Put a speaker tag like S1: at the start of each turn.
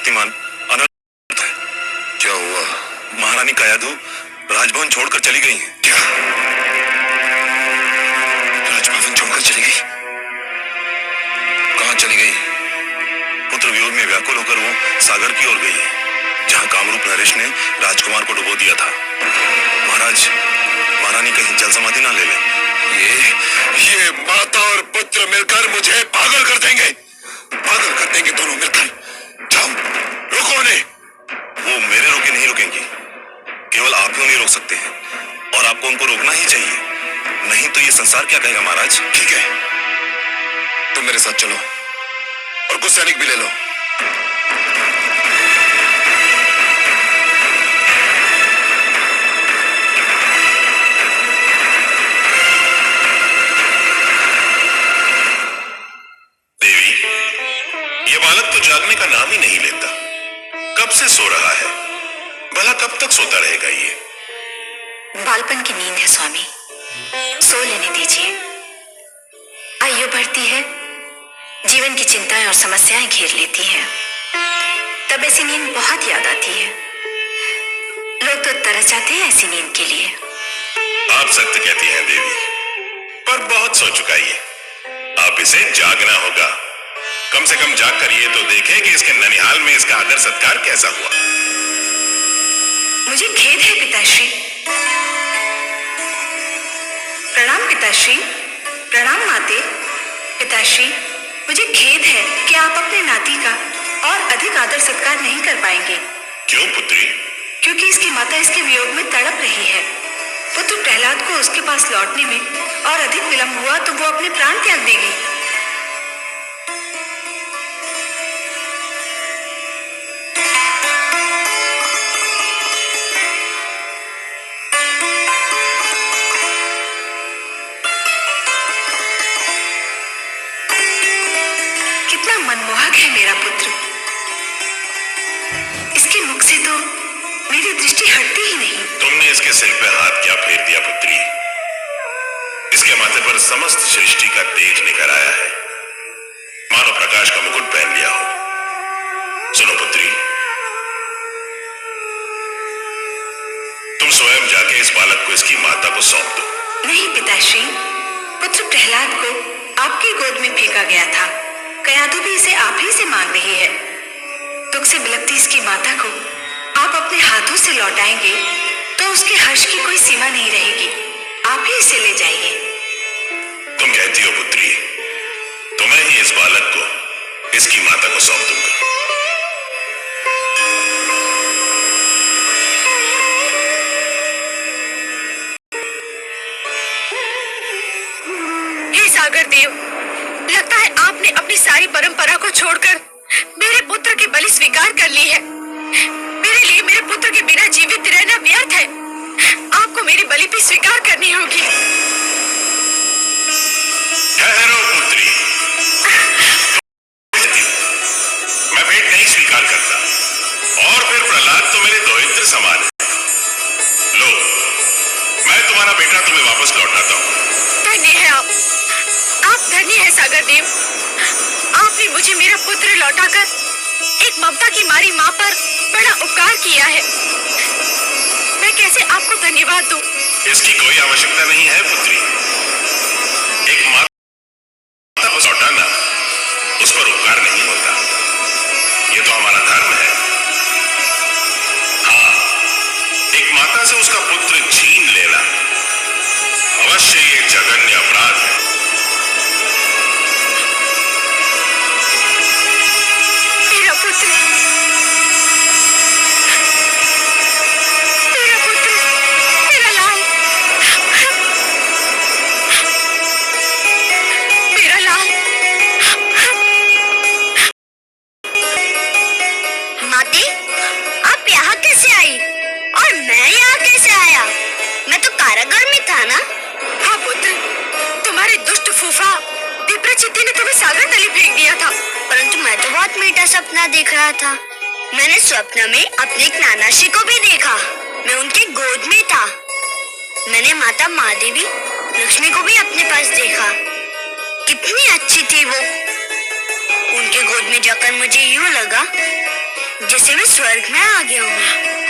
S1: शक्तिमान अनर्थ है।
S2: क्या हुआ?
S1: महारानी कायाधु राजभवन छोड़कर चली गई हैं।
S2: क्या? राजभवन छोड़कर चली गई? कहां चली गई?
S1: पुत्र वियोग में व्याकुल होकर वो सागर की ओर गई है, जहां कामरूप नरेश ने राजकुमार को डुबो दिया था। महाराज, महारानी कहीं जल समाधि ना ले ले।
S2: ये माता और पुत्र मिलकर मुझे पागल कर देंगे, पागल कर देंगे दोनों मिलकर। जाओ, रोको उन्हें।
S1: वो मेरे रोके नहीं रुकेंगी, केवल आप ही उन्हें रोक सकते हैं, और आपको उनको रोकना ही चाहिए, नहीं तो ये संसार क्या कहेगा। महाराज,
S2: ठीक है, तुम मेरे साथ चलो और कुछ सैनिक भी ले लो।
S1: जागने का नाम ही नहीं लेता। कब से सो रहा है, भला कब तक सोता रहेगा ये?
S3: बालपन की नींद है स्वामी, सो लेने दीजिए। आयु बढ़ती है, जीवन की चिंताएं और समस्याएं घेर लेती हैं, तब ऐसी नींद बहुत याद आती है। लोग तो तरस जाते हैं ऐसी नींद के लिए।
S1: आप सत्य कहती हैं देवी, पर बहुत सो चुका ये, आप इसे जागना होगा। कम से कम जाग कर ये तो देखें कि इसके ननिहाल में इसका आदर सत्कार कैसा हुआ।
S3: मुझे खेद है पिताश्री। प्रणाम पिताश्री। प्रणाम माते। पिताश्री, मुझे खेद है कि आप अपने नाती का और अधिक आदर सत्कार नहीं कर पाएंगे।
S1: क्यों पुत्री?
S3: क्योंकि इसकी माता इसके वियोग में तड़प रही है। पुत्र प्रहलाद को उसके पास लौटने में और अधिक विलंब हुआ तो वो अपने प्राण त्याग देगी। मनमोहक है मेरा पुत्र, इसके मुख से तो मेरी दृष्टि हटती ही नहीं।
S1: तुमने इसके सिर पे हाथ क्या फेर दिया पुत्री? इसके माथे पर समस्त सृष्टि का तेज निखर आया है, मानो प्रकाश का मुकुट पहन लिया हो। सुनो पुत्री, तुम स्वयं जाके इस बालक को इसकी माता को सौंप दो।
S3: नहीं पिताश्री, पुत्र प्रहलाद को आपकी गोद में फेंका गया था। कयाधु भी इसे आप ही से मांग रही है। दुख से बिलखती इसकी माता को आप अपने हाथों से लौटाएंगे तो उसके हर्ष की कोई सीमा नहीं रहेगी। आप ही इसे ले जाइए।
S1: तुम कहती हो पुत्री, तो मैं ही इस बालक को इसकी माता को सौंप दूंगा।
S3: हे सागर देव, लगता है आपने अपनी सारी परंपरा को छोड़कर मेरे पुत्र की बलि स्वीकार कर ली है। मेरे लिए मेरे पुत्र के बिना जीवित रहना व्यर्थ है। आपको मेरी बलि भी स्वीकार करनी होगी।
S1: ठहरो पुत्री, मैं भेंट नहीं स्वीकार करता, और फिर प्रहलाद तो मेरे दोहित्र समान है। लो, मैं तुम्हारा बेटा तुम्हें वापस लौटाता हूँ।
S3: धन्य है आप धन्य है सागर देव। आपने मुझे मेरा पुत्र लौटाकर एक ममता की मारी माँ पर बड़ा उपकार किया है। मैं कैसे आपको धन्यवाद दूं?
S1: इसकी कोई आवश्यकता नहीं है पुत्री। एक माता को लौटाना उस पर उपकार नहीं होता, ये तो हमारा धर्म है। हाँ, एक माता से उसका पुत्र छीन लेना अवश्य ये जघन्य अपराध है।
S4: सपना देख रहा था। मैंने स्वप्न में अपने एक नानाशी को भी देखा। मैं उनके गोद में था। मैंने माता महादेवी लक्ष्मी को भी अपने पास देखा। कितनी अच्छी थी वो। उनके गोद में जाकर मुझे यूं लगा जैसे मैं स्वर्ग में आ गया हूँ।